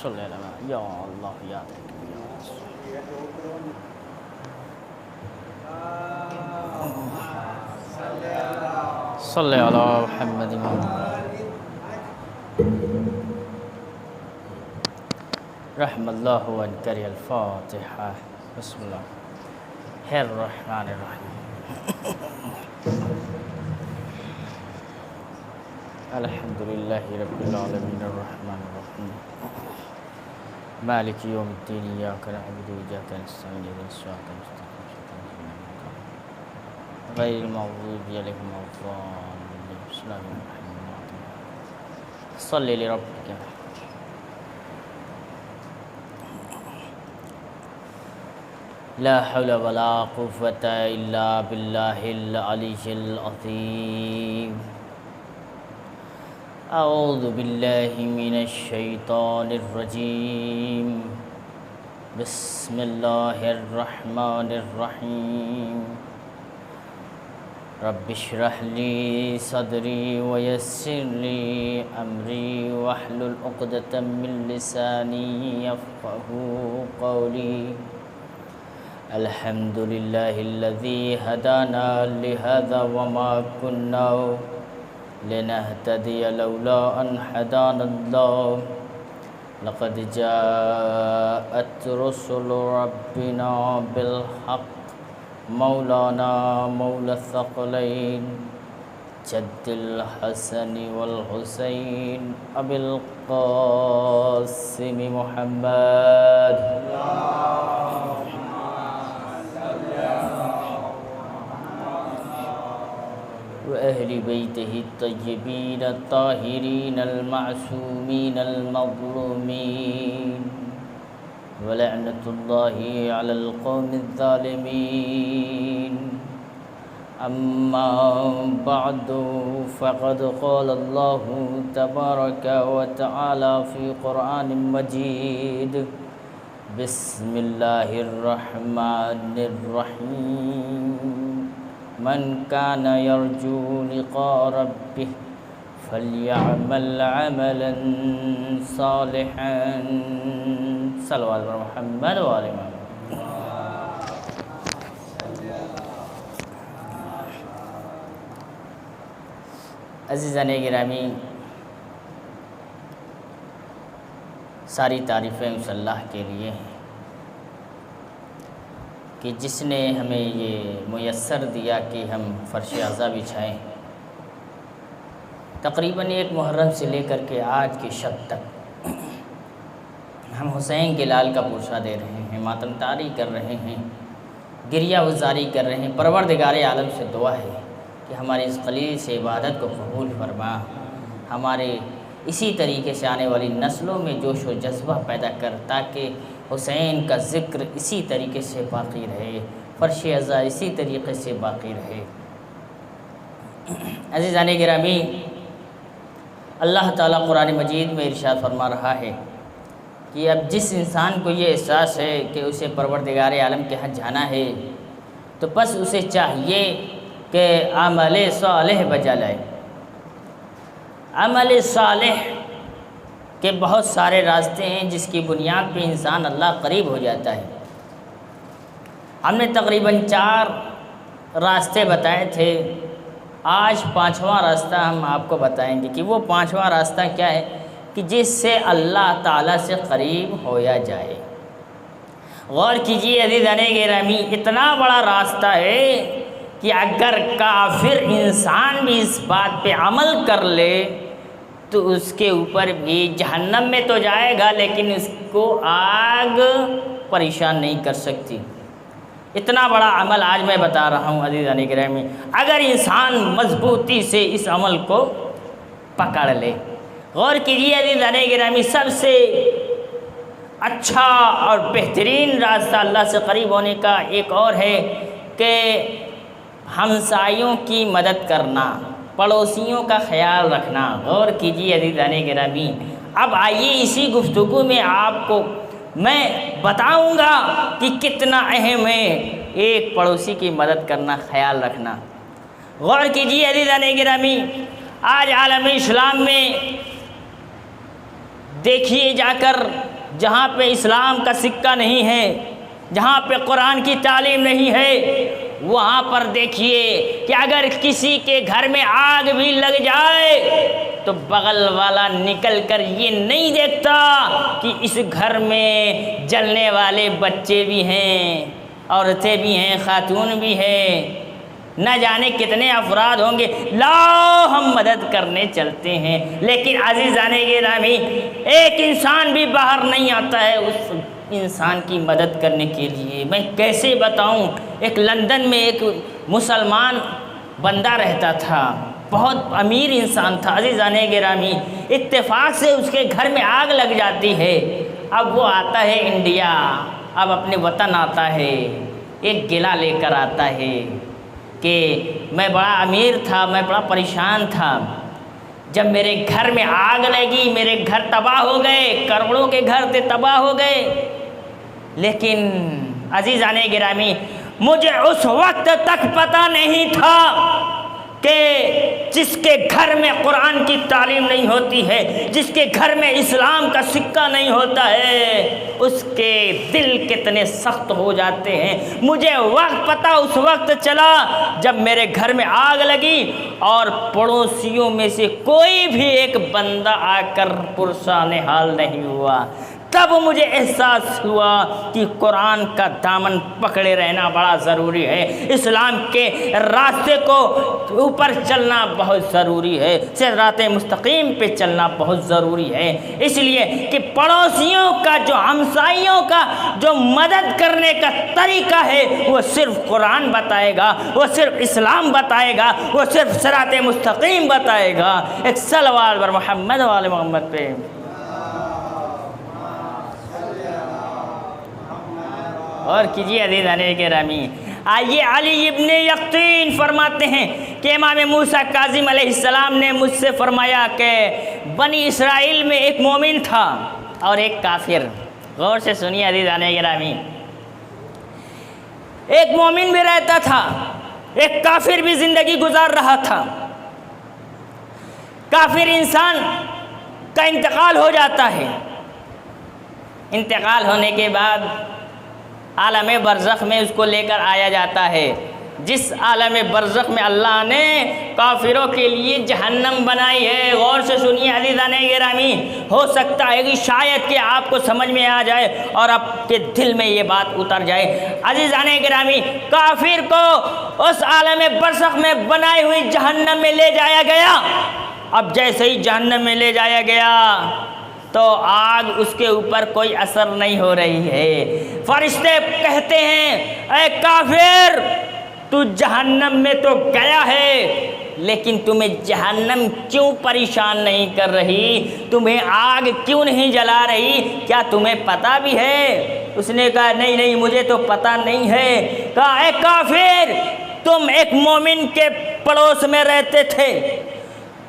صلی اللہ علیہ یا اللہ یا صلی علی محمد رحم اللہ ونکر الفاتحہ بسم اللہ الرحمن الرحیم الحمدللہ رب العالمین الرحمن الرحیم مالک یوم الدین ایاک نعبد و ایاک نستعین اهدنا الصراط المستقیم غیر المغضوب علیہم ولا الضالین بسم اللہ الرحمن الرحیم صلی لربک لا حول ولا قوة الا باللہ العلی العظیم اعوذ باللہ من الشیطان الرجیم بسم اللہ الرحمن الرحیم رب اشرح لی صدری ویسر لی امری واحلل عقدۃ من لسانی یفقہوا قولی الحمد للہ الذی ہدانا لہذا وما كنا لنهتدي لولا أن هدانا الله لقد جاءت رسل ربنا بالحق مولانا مولى الثقلين جد الحسن والحسين أبي القاسم محمد وأهل بيته الطيبين الطاهرين المعصومين المظلومين ولعنة الله على القوم الظالمين أما بعد فقد قال الله تبارك وتعالى في قرآن مجيد بسم الله الرحمن الرحيم من كان يرجو لقاء ربه فليعمل عملا صالحا صلوا على محمد وآل محمد عزیزان گرامی، ساری تعریفیں اس اللہ کے لیے ہیں کہ جس نے ہمیں یہ میسر دیا کہ ہم فرش اعضا بچھائیں۔ تقریباً ایک محرم سے لے کر کے آج کی شب تک ہم حسین کے لال کا پوچھا دے رہے ہیں، ماتم طاری کر رہے ہیں، گریہ وزاری کر رہے ہیں۔ پروردگار عالم سے دعا ہے کہ ہماری اس قلیل سے عبادت کو قبول فرما، ہمارے اسی طریقے سے آنے والی نسلوں میں جوش و جذبہ پیدا کر، تاکہ حسین کا ذکر اسی طریقے سے باقی رہے، فرش اعضا اسی طریقے سے باقی رہے۔ عزیزان گرامی، اللہ تعالیٰ قرآن مجید میں ارشاد فرما رہا ہے کہ اب جس انسان کو یہ احساس ہے کہ اسے پروردگار عالم کے ہاں جانا ہے تو بس اسے چاہیے کہ عمل صالح بجا لائے۔ عمل صالح کہ بہت سارے راستے ہیں جس کی بنیاد پہ انسان اللہ قریب ہو جاتا ہے۔ ہم نے تقریباً 4 راستے بتائے تھے، آج 5واں راستہ ہم آپ کو بتائیں گے کہ وہ 5واں راستہ کیا ہے کہ جس سے اللہ تعالیٰ سے قریب ہویا جائے۔ غور کیجیے عزیزان گرامی، اتنا بڑا راستہ ہے کہ اگر کافر انسان بھی اس بات پہ عمل کر لے تو اس کے اوپر بھی جہنم میں تو جائے گا، لیکن اس کو آگ پریشان نہیں کر سکتی۔ اتنا بڑا عمل آج میں بتا رہا ہوں عزیزان گرامی، اگر انسان مضبوطی سے اس عمل کو پکڑ لے۔ غور کیجیے عزیزان گرامی، سب سے اچھا اور بہترین راستہ اللہ سے قریب ہونے کا ایک اور ہے کہ ہمسایوں کی مدد کرنا، پڑوسیوں کا خیال رکھنا۔ غور کیجیے عزیزان گرامی، اب آئیے اسی گفتگو میں آپ کو میں بتاؤں گا کہ کتنا اہم ہے ایک پڑوسی کی مدد کرنا، خیال رکھنا۔ غور کیجیے عزیزان گرامی، آج عالم اسلام میں دیکھیے جا کر جہاں پہ اسلام کا سکہ نہیں ہے، جہاں پہ قرآن کی تعلیم نہیں ہے، وہاں پر دیکھیے کہ اگر کسی کے گھر میں آگ بھی لگ جائے تو بغل والا نکل کر یہ نہیں دیکھتا کہ اس گھر میں جلنے والے بچے بھی ہیں، عورتیں بھی ہیں، خاتون بھی ہیں، نہ جانے کتنے افراد ہوں گے، لاؤ ہم مدد کرنے چلتے ہیں۔ لیکن عزیزان گرامی، ایک انسان بھی باہر نہیں آتا ہے اس انسان کی مدد کرنے کے لیے۔ میں کیسے بتاؤں، ایک لندن میں ایک مسلمان بندہ رہتا تھا، بہت امیر انسان تھا۔ عزیزان گرامی، اتفاق سے اس کے گھر میں آگ لگ جاتی ہے۔ اب وہ آتا ہے انڈیا، اب اپنے وطن آتا ہے، ایک گلہ لے کر آتا ہے کہ میں بڑا امیر تھا، میں بڑا پریشان تھا، جب میرے گھر میں آگ لگی میرے گھر تباہ ہو گئے، کروڑوں کے گھر تھے تباہ ہو گئے۔ لیکن عزیزان گرامی، مجھے اس وقت تک پتہ نہیں تھا کہ جس کے گھر میں قرآن کی تعلیم نہیں ہوتی ہے، جس کے گھر میں اسلام کا سکہ نہیں ہوتا ہے، اس کے دل کتنے سخت ہو جاتے ہیں۔ مجھے وقت پتہ اس وقت چلا جب میرے گھر میں آگ لگی اور پڑوسیوں میں سے کوئی بھی ایک بندہ آ کر پرسان حال نہیں ہوا۔ تب مجھے احساس ہوا کہ قرآن کا دامن پکڑے رہنا بڑا ضروری ہے، اسلام کے راستے کو اوپر چلنا بہت ضروری ہے، صراط مستقیم پہ چلنا بہت ضروری ہے۔ اس لیے کہ پڑوسیوں کا، جو ہمسائیوں کا جو مدد کرنے کا طریقہ ہے، وہ صرف قرآن بتائے گا، وہ صرف اسلام بتائے گا، وہ صرف صراط مستقیم بتائے گا۔ ایک صلوات بر محمد وآل محمد پہ۔ اور کیجیے عزیزان گرامی، آئیے علی ابن یقطین فرماتے ہیں کہ امام موسیٰ کاظم علیہ السلام نے مجھ سے فرمایا کہ بنی اسرائیل میں ایک مومن تھا اور ایک کافر۔ غور سے سنیے عزیزان گرامی، ایک مومن بھی رہتا تھا، ایک کافر بھی زندگی گزار رہا تھا۔ کافر انسان کا انتقال ہو جاتا ہے، انتقال ہونے کے بعد عالم برزخ میں اس کو لے کر آیا جاتا ہے، جس عالم برزخ میں اللہ نے کافروں کے لیے جہنم بنائی ہے۔ غور سے سنیے عزیزان گرامی، ہو سکتا ہے کہ شاید کہ آپ کو سمجھ میں آ جائے اور آپ کے دل میں یہ بات اتر جائے۔ عزیزان گرامی، کافر کو اس عالم برزخ میں بنائی ہوئی جہنم میں لے جایا گیا۔ اب جیسے ہی جہنم میں لے جایا گیا تو آگ اس کے اوپر کوئی اثر نہیں ہو رہی ہے۔ فرشتے کہتے ہیں، اے کافر، تو جہنم میں تو گیا ہے، لیکن تمہیں جہنم کیوں پریشان نہیں کر رہی؟ تمہیں آگ کیوں نہیں جلا رہی؟ کیا تمہیں پتہ بھی ہے؟ اس نے کہا نہیں مجھے تو پتہ نہیں ہے۔ کہا اے کافر، تم ایک مومن کے پڑوس میں رہتے تھے،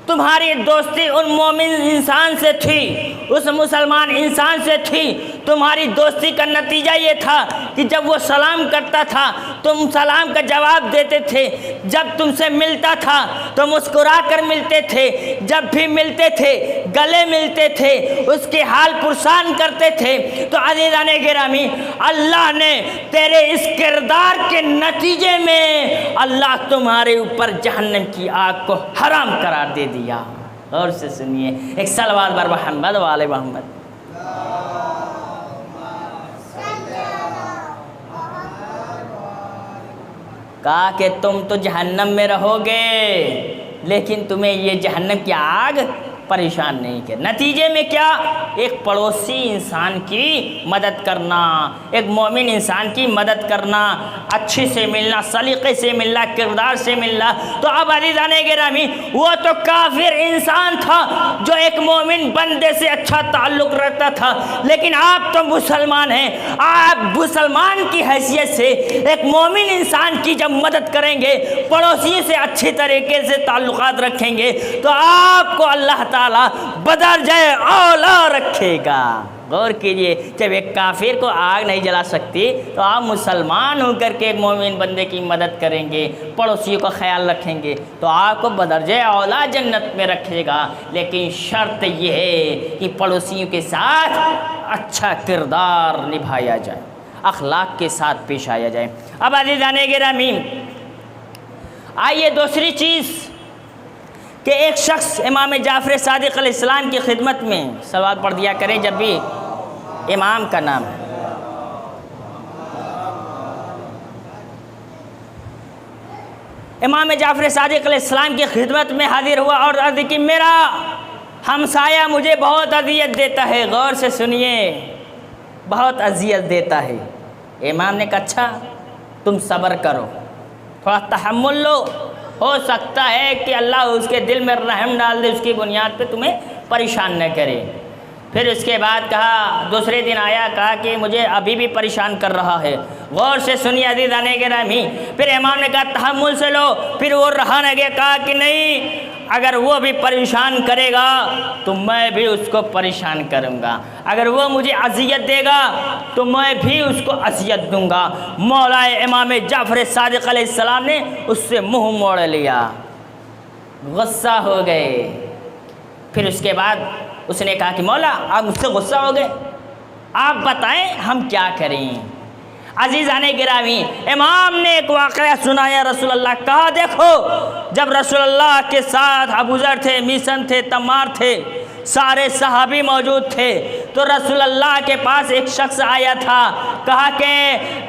تمہاری دوستی ان مومن انسان سے تھی، اس مسلمان انسان سے تھی۔ تمہاری دوستی کا نتیجہ یہ تھا کہ جب وہ سلام کرتا تھا تم سلام کا جواب دیتے تھے، جب تم سے ملتا تھا تو مسکرا کر ملتے تھے، جب بھی ملتے تھے گلے ملتے تھے، اس کے حال پرسان کرتے تھے۔ تو عزیزان گرامی، اللہ نے تیرے اس کردار کے نتیجے میں اللہ تمہارے اوپر جہنم کی آگ کو حرام قرار دے دیا۔ غور سے سنیے، ایک صلوات بر محمد وآل محمد۔ کہا کہ تم تو جہنم میں رہو گے، لیکن تمہیں یہ جہنم کی آگ پریشان نہیں کر۔ نتیجے میں کیا؟ ایک پڑوسی انسان کی مدد کرنا، ایک مومن انسان کی مدد کرنا، اچھے سے ملنا، سلیقے سے ملنا، کردار سے ملنا۔ تو اب عزیزان گرامی، وہ تو کافر انسان تھا جو ایک مومن بندے سے اچھا تعلق رکھتا تھا، لیکن آپ تو مسلمان ہیں، آپ مسلمان کی حیثیت سے ایک مومن انسان کی جب مدد کریں گے، پڑوسی سے اچھی طریقے سے تعلقات رکھیں گے، تو آپ کو اللہ تعالیٰ بدرجہ اعلیٰ رکھے گا۔ غور کیجئے، جب ایک کافر کو آگ نہیں جلا سکتی تو آپ مسلمان ہو کر کے ایک مومن بندے کی مدد کریں گے، پڑوسیوں کا خیال رکھیں گے تو آپ کو بدرجہ اولا جنت میں رکھے گا، لیکن شرط یہ ہے کہ پڑوسیوں کے ساتھ اچھا کردار نبھایا جائے، اخلاق کے ساتھ پیش آیا جائے۔ اب عزیزان گرامی، آئیے دوسری چیز کہ ایک شخص امام جعفر صادق علیہ السلام کی خدمت میں صلوات پڑھ دیا کریں جب بھی امام کا نام ہے۔ امام جعفر صادق علیہ السلام کی خدمت میں حاضر ہوا اور عرض کی میرا ہمسایہ مجھے بہت اذیت دیتا ہے، غور سے سنیے، بہت اذیت دیتا ہے۔ امام نے کہا اچھا تم صبر کرو، تھوڑا تحمل لو، ہو سکتا ہے کہ اللہ اس کے دل میں رحم ڈال دے، اس کی بنیاد پہ تمہیں پریشان نہ کرے۔ پھر اس کے بعد کہا، دوسرے دن آیا، کہا کہ مجھے ابھی بھی پریشان کر رہا ہے۔ غور سے سنیے عزیزان گرامی، پھر امام نے کہا تحمل سے لو، پھر وہ رہا نہ گیا، کہا کہ نہیں، اگر وہ بھی پریشان کرے گا تو میں بھی اس کو پریشان کروں گا، اگر وہ مجھے اذیت دے گا تو میں بھی اس کو اذیت دوں گا۔ مولا امام جعفر صادق علیہ السلام نے اس سے منہ موڑ لیا، غصہ ہو گئے۔ پھر اس کے بعد اس نے کہا کہ مولا آپ مجھ سے غصہ ہو گئے، آپ بتائیں ہم کیا کریں۔ عزیزان گرامی، امام نے ایک واقعہ سنایا رسول اللہ، کہا دیکھو جب رسول اللہ کے ساتھ ابو ذر تھے، میسن تھے، تمار تھے، سارے صحابی موجود تھے، تو رسول اللہ کے پاس ایک شخص آیا تھا، کہا کہ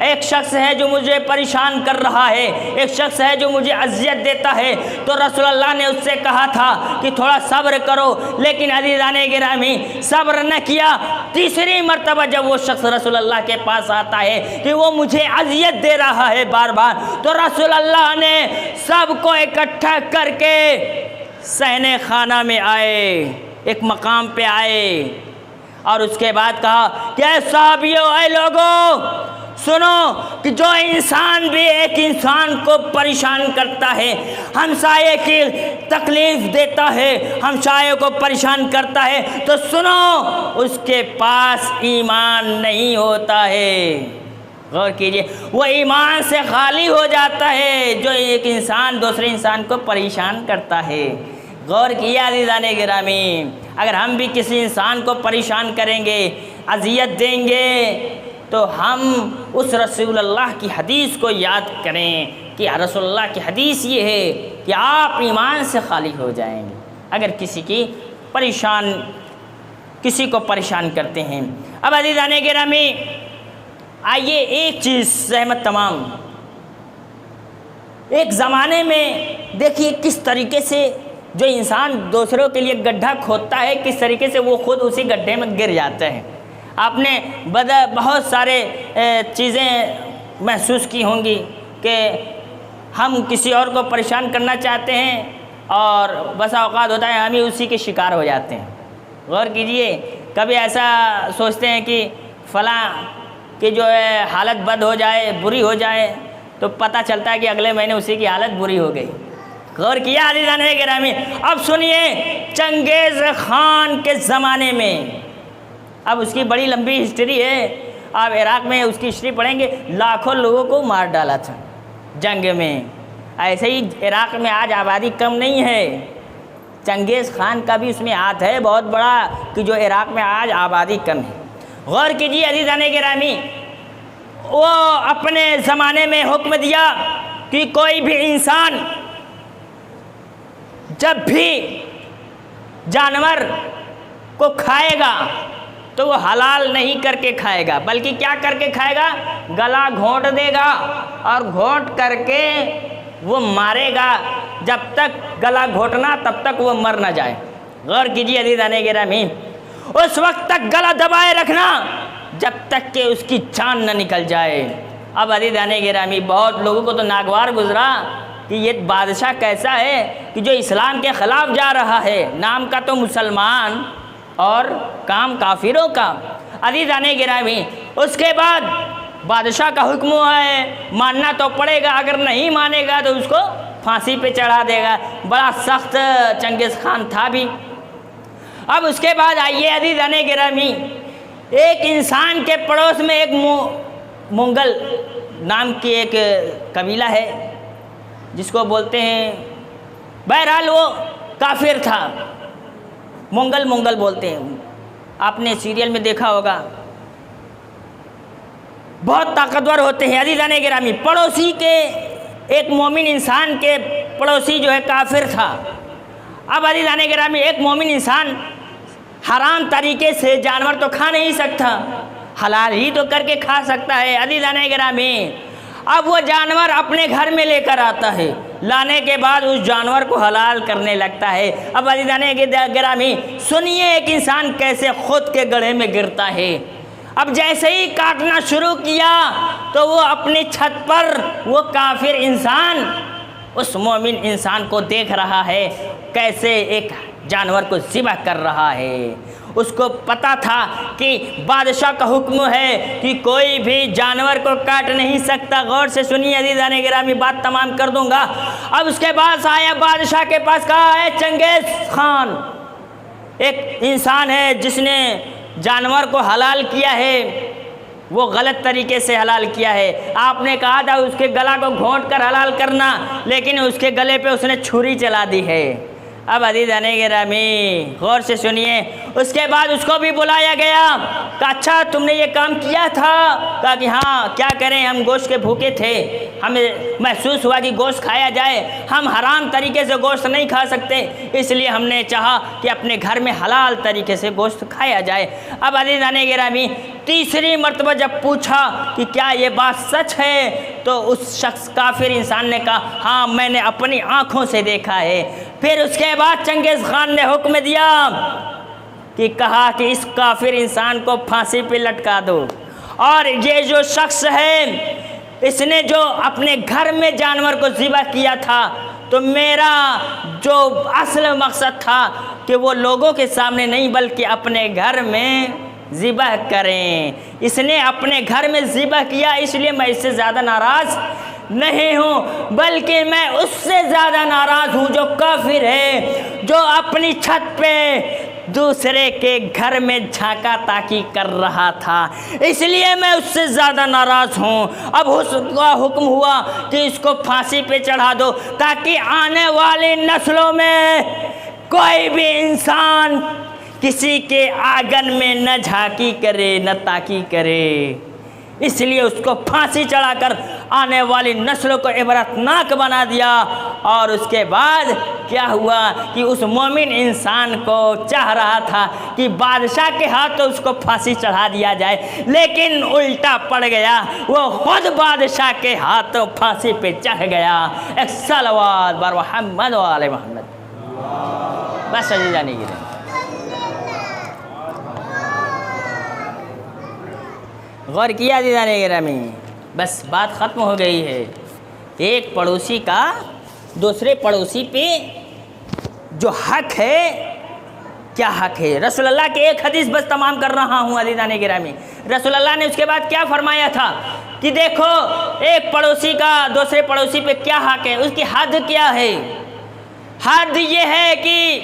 ایک شخص ہے جو مجھے پریشان کر رہا ہے، ایک شخص ہے جو مجھے اذیت دیتا ہے۔ تو رسول اللہ نے اس سے کہا تھا کہ تھوڑا صبر کرو، لیکن عزیزان گرامی صبر نہ کیا۔ تیسری مرتبہ جب وہ شخص رسول اللہ کے پاس آتا ہے کہ وہ مجھے اذیت دے رہا ہے بار بار، تو رسول اللہ نے سب کو اکٹھا کر کے صحن خانہ میں آئے، ایک مقام پہ آئے، اور اس کے بعد کہا کہ اے صحابیوں، اے لوگوں سنو کہ جو انسان بھی ایک انسان کو پریشان کرتا ہے، ہمسائے کی تکلیف دیتا ہے، ہمسائے کو پریشان کرتا ہے، تو سنو اس کے پاس ایمان نہیں ہوتا ہے۔ غور کیجئے، وہ ایمان سے خالی ہو جاتا ہے جو ایک انسان دوسرے انسان کو پریشان کرتا ہے۔ غور کیا عزیزان گرامی، اگر ہم بھی کسی انسان کو پریشان کریں گے، اذیت دیں گے، تو ہم اس رسول اللہ کی حدیث کو یاد کریں کہ رسول اللہ کی حدیث یہ ہے کہ آپ ایمان سے خالی ہو جائیں گے اگر کسی کو پریشان کرتے ہیں۔ اب عزیزان گرامی، آئیے ایک چیز سہمت تمام، ایک زمانے میں دیکھیے کس طریقے سے جو انسان دوسروں کے لیے گڈھا کھودتا ہے، کس طریقے سے وہ خود اسی گڈھے میں گر جاتا ہے۔ آپ نے بہت سارے چیزیں محسوس کی ہوں گی کہ ہم کسی اور کو پریشان کرنا چاہتے ہیں اور بسا اوقات ہوتا ہے ہم ہی اسی کے شکار ہو جاتے ہیں۔ غور کیجئے، کبھی ایسا سوچتے ہیں کہ فلاں کہ جو ہے حالت بد ہو جائے، بری ہو جائے، تو پتہ چلتا ہے کہ اگلے مہینے اسی کی حالت بری ہو گئی۔ غور کیا عزیزان گرامی؟ اب سنیے، چنگیز خان کے زمانے میں، اب اس کی بڑی لمبی ہسٹری ہے، آپ عراق میں اس کی ہسٹری پڑھیں گے، لاکھوں لوگوں کو مار ڈالا تھا جنگ میں۔ ایسے ہی عراق میں آج آبادی کم نہیں ہے، چنگیز خان کا بھی اس میں ہاتھ ہے بہت بڑا کہ جو عراق میں آج آبادی کم ہے۔ غور کیجیے عزیزان گرامی، وہ اپنے زمانے میں حکم دیا کہ کوئی بھی انسان جب بھی جانور کو کھائے گا تو وہ حلال نہیں کر کے کھائے گا، بلکہ کیا کر کے کھائے گا؟ گلا گھونٹ دے گا اور گھونٹ کر کے وہ مارے گا، جب تک گلا گھونٹنا تب تک وہ مر نہ جائے۔ غور کیجیے عزیزان گرامی، اس وقت تک گلا دبائے رکھنا جب تک کہ اس کی جان نہ نکل جائے۔ اب عزیزان گرامی، بہت لوگوں کو تو ناگوار گزرا کہ یہ بادشاہ کیسا ہے کہ جو اسلام کے خلاف جا رہا ہے، نام کا تو مسلمان اور کام کافروں کا۔ عزیزان گرامی، اس کے بعد بادشاہ کا حکم ہے، ماننا تو پڑے گا، اگر نہیں مانے گا تو اس کو پھانسی پہ چڑھا دے گا۔ بڑا سخت چنگیز خان تھا بھی۔ اب اس کے بعد آئیے عزیزان گرامی، ایک انسان کے پڑوس میں ایک منگل نام کی ایک قبیلہ ہے جس کو بولتے ہیں، بہرحال وہ کافر تھا، منگل بولتے ہیں، آپ نے سیریل میں دیکھا ہوگا، بہت طاقتور ہوتے ہیں۔ عزیزان گرامی، پڑوسی کے ایک مومن انسان کے پڑوسی جو ہے کافر تھا۔ اب عزیزان گرامی، ایک مومن انسان حرام طریقے سے جانور تو کھا نہیں سکتا، حلال ہی تو کر کے کھا سکتا ہے۔ عزیزان گرامی، اب وہ جانور اپنے گھر میں لے کر آتا ہے، لانے کے بعد اس جانور کو حلال کرنے لگتا ہے۔ اب عزیزان گرامی سنیے، ایک انسان کیسے خود کے گڑھے میں گرتا ہے۔ اب جیسے ہی کاٹنا شروع کیا تو وہ اپنی چھت پر وہ کافر انسان اس مومن انسان کو دیکھ رہا ہے کیسے ایک جانور کو ذبح کر رہا ہے۔ اس کو پتا تھا کہ بادشاہ کا حکم ہے کہ کوئی بھی جانور کو کاٹ نہیں سکتا۔ غور سے سنیے عزیزان گرامی، بات تمام کر دوں گا۔ اب اس کے بعد آیا بادشاہ کے پاس، کہا ہے چنگیز خان ایک انسان ہے جس نے جانور کو حلال کیا ہے، وہ غلط طریقے سے حلال کیا ہے۔ آپ نے کہا تھا اس کے گلا کو گھونٹ کر حلال کرنا، لیکن اس کے گلے پہ اس نے چھری چلا دی ہے۔ اب عزیزان گرامی غور سے سنیے، اس کے بعد اس کو بھی بلایا گیا، کہا اچھا تم نے یہ کام کیا تھا؟ کہا کہ ہاں، کیا کریں، ہم گوشت کے بھوکے تھے، ہمیں محسوس ہوا کہ گوشت کھایا جائے، ہم حرام طریقے سے گوشت نہیں کھا سکتے، اس لیے ہم نے چاہا کہ اپنے گھر میں حلال طریقے سے گوشت کھایا جائے۔ اب عزیزان گرامی تیسری مرتبہ جب پوچھا کہ کیا یہ بات سچ ہے تو اس شخص کافر انسان نے کہا ہاں میں نے اپنی آنکھوں سے دیکھا ہے۔ پھر اس کے بعد چنگیز خان نے حکم دیا کہ کہا کہ اس کافر انسان کو پھانسی پہ لٹکا دو، اور یہ جو شخص ہے اس نے جو اپنے گھر میں جانور کو ذبح کیا تھا، تو میرا جو اصل مقصد تھا کہ وہ لوگوں کے سامنے نہیں بلکہ اپنے گھر میں ذبح کریں، اس نے اپنے گھر میں ذبح کیا، اس لیے میں اس سے زیادہ ناراض نہیں ہوں، بلکہ میں اس سے زیادہ ناراض ہوں جو کافر ہے، جو اپنی چھت پہ دوسرے کے گھر میں جھانکا تاکی کر رہا تھا، اس لیے میں اس سے زیادہ ناراض ہوں۔ اب اس کا حکم ہوا کہ اس کو پھانسی پہ چڑھا دو، تاکہ آنے والی نسلوں میں کوئی بھی انسان کسی کے آنگن میں نہ جھانکی کرے نہ تاکی کرے، اس لیے اس کو پھانسی چڑھا کر آنے والی نسلوں کو عبرتناک بنا دیا۔ اور اس کے بعد کیا ہوا کہ اس مومن انسان کو چاہ رہا تھا کہ بادشاہ کے ہاتھوں اس کو پھانسی چڑھا دیا جائے، لیکن الٹا پڑ گیا، وہ خود بادشاہ کے ہاتھوں پھانسی پہ چڑھ گیا۔ ایک صلوات بر محمد و آل محمد۔ بس عزیزان گرامی، غور کیا عزیزان گرامی، بس بات ختم ہو گئی ہے۔ ایک پڑوسی کا دوسرے پڑوسی پہ جو حق ہے، کیا حق ہے؟ رسول اللہ کے ایک حدیث بس تمام کر رہا ہوں عزیزان گرامی۔ رسول اللہ نے اس کے بعد کیا فرمایا تھا کہ دیکھو ایک پڑوسی کا دوسرے پڑوسی پہ کیا حق ہے، اس کی حد کیا ہے؟ حد یہ ہے کہ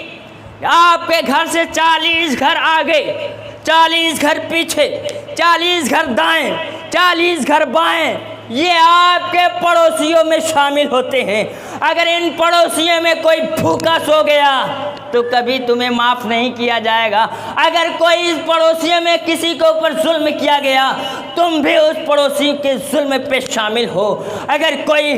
آپ کے گھر سے 40 گھر آگے، 40 گھر پیچھے، 40 گھر دائیں، 40 گھر بائیں، یہ آپ کے پڑوسیوں میں شامل ہوتے ہیں۔ اگر ان پڑوسیوں میں کوئی بھوکا سو گیا تو کبھی تمہیں معاف نہیں کیا جائے گا۔ اگر کوئی اس پڑوسیوں میں کسی کے اوپر ظلم کیا گیا، تم بھی اس پڑوسی کے ظلم پہ شامل ہو۔ اگر کوئی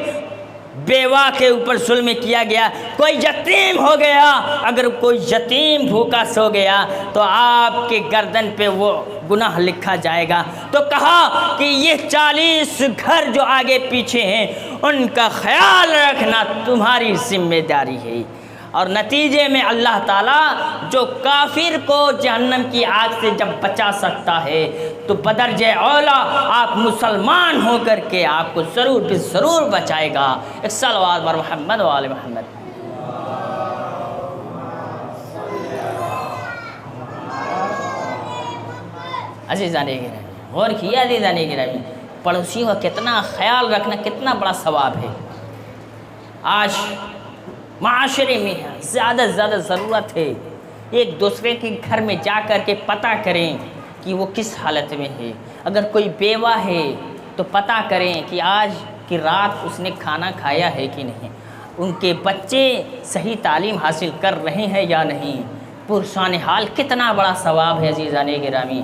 بیوہ کے اوپر ظلم کیا گیا، کوئی یتیم ہو گیا، اگر کوئی یتیم بھوکا سو گیا تو آپ کے گردن پہ وہ گناہ لکھا جائے گا۔ تو کہا کہ یہ 40 گھر جو آگے پیچھے ہیں ان کا خیال رکھنا تمہاری ذمہ داری ہے۔ اور نتیجے میں اللہ تعالیٰ جو کافر کو جہنم کی آگ سے جب بچا سکتا ہے تو بدرجہ اولا آپ مسلمان ہو کر کے آپ کو ضرور بھی ضرور بچائے گا۔ ایک صلوات بر محمد و آل محمد۔ عزیزان گرامی، غور کیا عزیزان گرامی، پڑوسیوں کا کتنا خیال رکھنا کتنا بڑا ثواب ہے۔ آج معاشرے میں زیادہ سے زیادہ ضرورت ہے ایک دوسرے کے گھر میں جا کر کے پتہ کریں کہ وہ کس حالت میں ہے۔ اگر کوئی بیوہ ہے تو پتہ کریں کہ آج کی رات اس نے کھانا کھایا ہے کہ نہیں، ان کے بچے صحیح تعلیم حاصل کر رہے ہیں یا نہیں۔ پرسان حال کتنا بڑا ثواب ہے عزیزان گرامی۔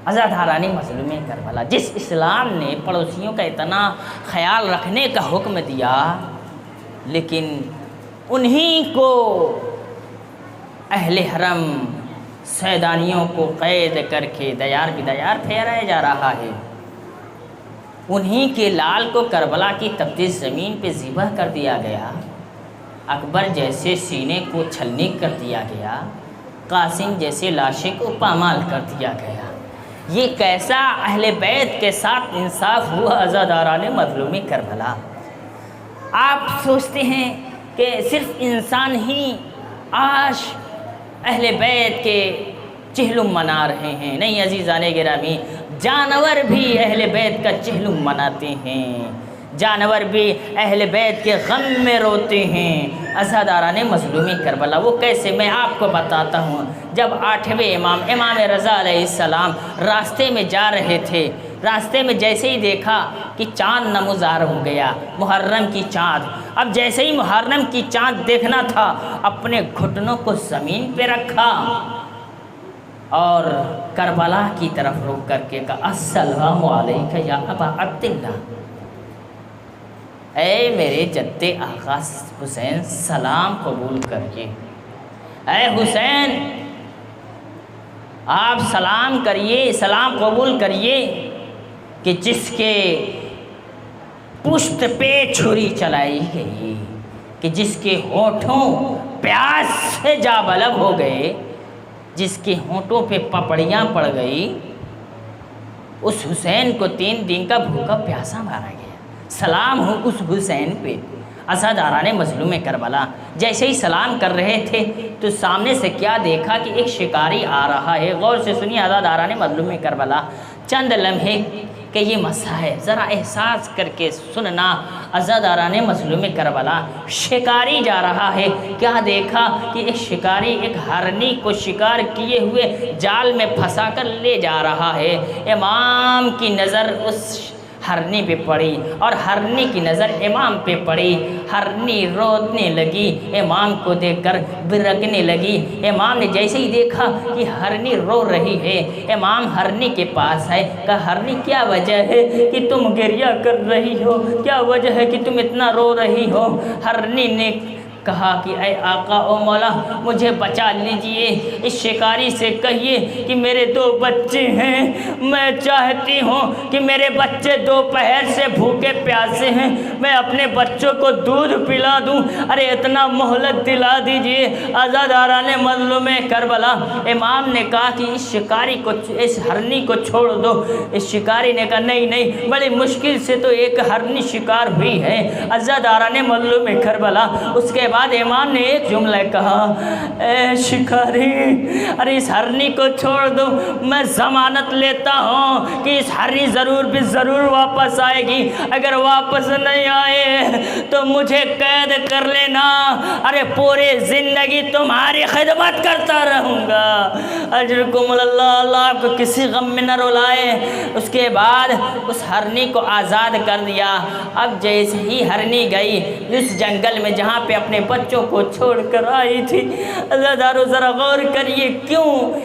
عزاداران مظلوم کربلا، جس اسلام نے پڑوسیوں کا اتنا خیال رکھنے کا حکم دیا، لیکن انہی کو اہل حرم سیدانیوں کو قید کر کے دیار بدیار پھیرایا جا رہا ہے۔ انہی کے لال کو کربلا کی تپتی زمین پہ ذبح کر دیا گیا، اکبر جیسے سینے کو چھلنی کر دیا گیا، قاسم جیسے لاشیں کو پامال کر دیا گیا۔ یہ کیسا اہل بیت کے ساتھ انصاف ہوا عزاداران مظلوم کربلا؟ آپ سوچتے ہیں کہ صرف انسان ہی آج اہل بیت کے چہلم منا رہے ہیں؟ نہیں عزیزان گرامی، جانور بھی اہل بیت کا چہلم مناتے ہیں، جانور بھی اہل بیت کے غم میں روتے ہیں۔ عزاداران مظلوم کربلا وہ کیسے، میں آپ کو بتاتا ہوں۔ جب 8ویں امام رضا علیہ السلام راستے میں جا رہے تھے، راستے میں جیسے ہی دیکھا کہ چاند نمودار ہو گیا، محرم کی چاند۔ اب جیسے ہی محرم کی چاند دیکھنا تھا، اپنے گھٹنوں کو زمین پہ رکھا اور کربلا کی طرف رک کر کے کہا السلام علیکہ یا ابا عبداللہ، اے میرے جد آقا حسین سلام قبول کر کے، اے حسین آپ سلام کریے، سلام قبول کریے کہ جس کے پشت پہ چھری چلائی گئی، کہ جس کے ہونٹوں پیاس سے جا بلب ہو گئے، جس کے ہونٹوں پہ پپڑیاں پڑ گئی، اس حسین کو 3 دن کا بھوکا پیاسا مارا گیا۔ سلام ہو اس حسین پہ۔ عزاداران مظلوم کربلا جیسے ہی سلام کر رہے تھے تو سامنے سے کیا دیکھا کہ ایک شکاری آ رہا ہے۔ غور سے سنیے عزاداران مظلوم کربلا، چند لمحے کہ یہ مسئلہ ہے، ذرا احساس کر کے سننا۔ عزاداران مظلوم کربلا، شکاری جا رہا ہے، کیا دیکھا کہ ایک شکاری ایک ہرنی کو شکار کیے ہوئے جال میں پھنسا کر لے جا رہا ہے۔ امام کی نظر اس ہرنی پہ پڑی اور ہرنی کی نظر امام پہ پڑی۔ ہرنی رونے لگی، امام کو دیکھ کر برکنے لگی۔ امام نے جیسے ہی دیکھا کہ ہرنی رو رہی ہے، امام ہرنی کے پاس ہے، کہا ہرنی کیا وجہ ہے کہ تم گریہ کر رہی ہو، کیا وجہ ہے کہ تم اتنا رو رہی ہو؟ ہرنی نے کہا کہ اے آقا او مولا مجھے بچا لیجئے، اس شکاری سے کہیے کہ میرے 2 بچے ہیں، میں چاہتی ہوں کہ میرے بچے دوپہر سے بھوکے پیاسے ہیں، میں اپنے بچوں کو دودھ پلا دوں، ارے اتنا مہلت دلا دیجئے۔ عزاداران مظلوم کربلا، امام نے کہا کہ اس شکاری کو، اس ہرنی کو چھوڑ دو۔ اس شکاری نے کہا نہیں نہیں، بڑی مشکل سے تو ایک ہرنی شکار ہوئی ہے۔ عزاداران مظلوم کربلا، اس کے بعد امام نے ایک جملہ کہا، اے شکاری ارے اس ہرنی کو چھوڑ دو، میں ضمانت لیتا ہوں کہ اس ہرنی ضرور بھی ضرور واپس آئے گی، اگر واپس نہیں آئے تو مجھے قید کر لینا، ارے پورے زندگی تمہاری خدمت کرتا رہوں گا، اجرکم اللہ، اللہ آپ کو کسی غم میں نہ رلائے۔ اس کے بعد اس ہرنی کو آزاد کر دیا۔ اب جیسے ہی ہرنی گئی اس جنگل میں جہاں پہ اپنے بچوں کو چھوڑ کر آئی تھی، عزادارو ذرا غور کریے کیوں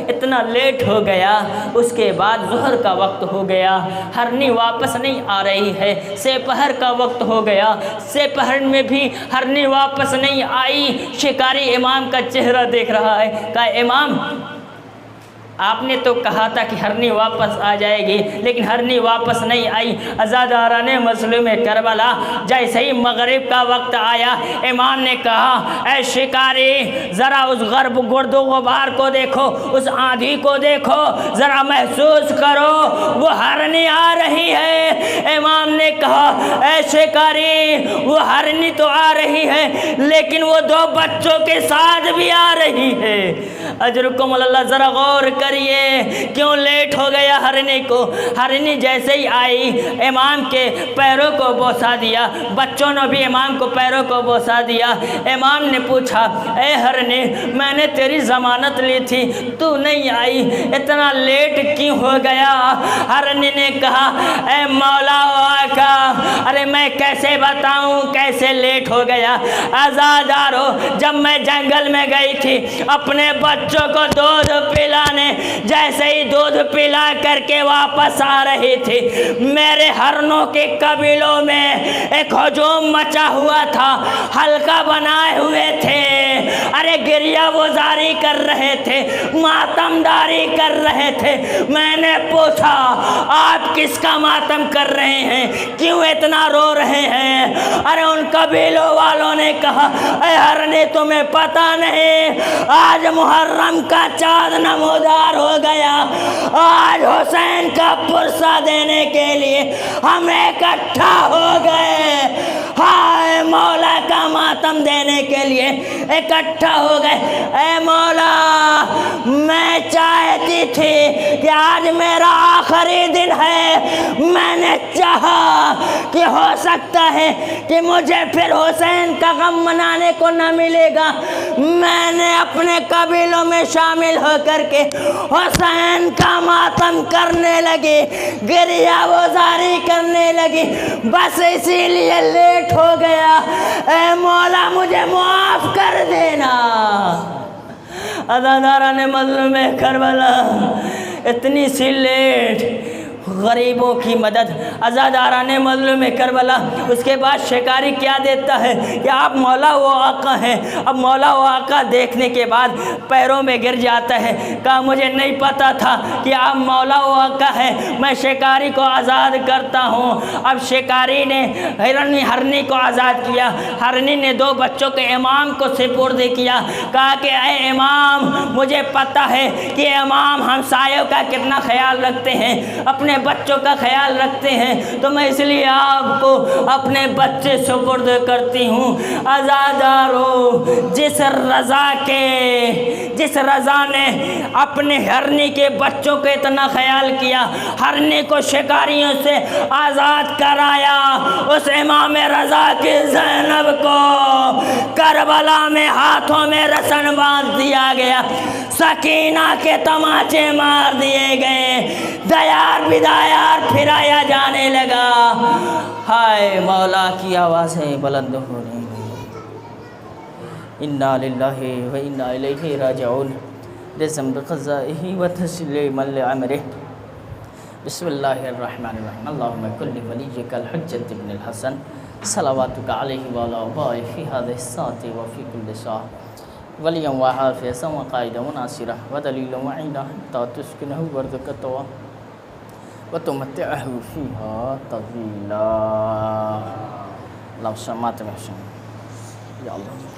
اتنا لیٹ ہو گیا۔ اس کے بعد ظہر کا وقت ہو گیا، ہرنی واپس نہیں آ رہی ہے، سپہر کا وقت ہو گیا، سپہر میں بھی ہرنی واپس نہیں آئی۔ شکاری امام کا چہرہ دیکھ رہا ہے، کہا امام آپ نے تو کہا تھا کہ ہرنی واپس آ جائے گی، لیکن ہرنی واپس نہیں آئی۔ عزاداران مظلوم کربلا، جیسے ہی مغرب کا وقت آیا، امام نے کہا اے شکاری ذرا اس غرب گرد و غبار کو دیکھو، اس آندھی کو دیکھو، ذرا محسوس کرو وہ ہرنی آ رہی ہے۔ امام نے کہا اے شکاری وہ ہرنی تو آ رہی ہے، لیکن وہ 2 بچوں کے ساتھ بھی آ رہی ہے۔ اجرکم اللہ، ذرا غور کر کریے، کیوں لیٹ ہو گیا ہرنی کو؟ ہرنی جیسے ہی آئی امام کے پیروں کو بوسا دیا، بچوں نے بھی امام کو پیروں کو بوسا دیا۔ امام نے پوچھا اے ہرنی میں نے تیری ضمانت لی تھی تو نہیں آئی، اتنا لیٹ کیوں ہو گیا؟ ہرنی نے کہا اے مولا و آقا، ارے میں کیسے بتاؤں کیسے لیٹ ہو گیا؟ عزادارو، جب میں جنگل میں گئی تھی اپنے بچوں کو دودھ پلانے، جیسے ہی دودھ پلا کر کے واپس آ رہی تھی، میرے ہرنوں کے قبیلوں میں ایک ہجوم مچا ہوا تھا، حلقہ بنائے ہوئے تھے، ارے گریہ وزاری کر رہے تھے، ماتم داری کر رہے تھے۔ میں نے پوچھا آپ کس کا ماتم کر رہے ہیں، کیوں اتنا رو رہے ہیں؟ ارے ان قبیلوں والوں نے کہا اے ہرنی تمہیں پتہ نہیں، آج محرم کا چاند نمودار ہو گیا، آج حسین کا پرسہ دینے کے لیے ہم اکٹھا ہو گئے، ہائے مولا کا ماتم دینے کے لیے اکٹھا ہو گئے۔ اے مولا میں چاہتی تھی کہ آج میرا آخری دن ہے، میں نے چاہا کہ ہو سکتا ہے کہ مجھے پھر حسین کا غم منانے کو نہ ملے گا، میں نے اپنے قبیلوں میں شامل ہو کر کے حسین کا ماتم کرنے لگی، گریہ وزاری کرنے لگی، بس اسی لیے لیٹ ہو گیا، اے مولا مجھے معاف کر دینا۔ عزاداران مظلوم کربلا، اتنی سی لیٹ، غریبوں کی مدد، عزاداران مظلوم کربلا۔ اس کے بعد شکاری کیا دیتا ہے کہ آپ مولا و آقا ہیں۔ اب مولا و آقا دیکھنے کے بعد پیروں میں گر جاتا ہے، کہا مجھے نہیں پتا تھا کہ آپ مولا و آقا ہیں، میں شکاری کو آزاد کرتا ہوں۔ اب شکاری نے ہرنی کو آزاد کیا، ہرنی نے دو بچوں کے امام کو سپرد کیا، کہا کہ اے امام مجھے پتا ہے کہ امام ہمسایوں کا کتنا خیال رکھتے ہیں، اپنے بچوں کا خیال رکھتے ہیں، تو میں اس لیے آپ کو اپنے بچے سپرد کرتی ہوں۔ عزادارو، جس رضا نے اپنے ہرنی کے بچوں کو اتنا خیال کیا، ہرنی کو شکاریوں سے آزاد کرایا، اس امام رضا کی زینب کو کربلا میں ہاتھوں میں رسن باندھ دیا گیا، سکینہ کے تماچے مار دیے گئے، دیار بدایار پھرایا جانے لگا۔ ہائے مولا کی آوازیں بلند ہو رہی ہیں، انا للہ و انا الیہ راجعون، لذنب قضائہ و تسلیما لعمرہ۔ بسم اللہ الرحمن الرحیم، اللہم کل ولیک الحجۃ ابن الحسن صلواتک علیہ وعلی آبائہ فی هذه الساعة وفی کل ساعة ولیا وحافظا وقائدا وناصرا ودلیلا وعینا حتی تسکنہ وارزقہ وتمتعہ فیہا طویلا۔ اللہم صل علی محمد یا اللہ۔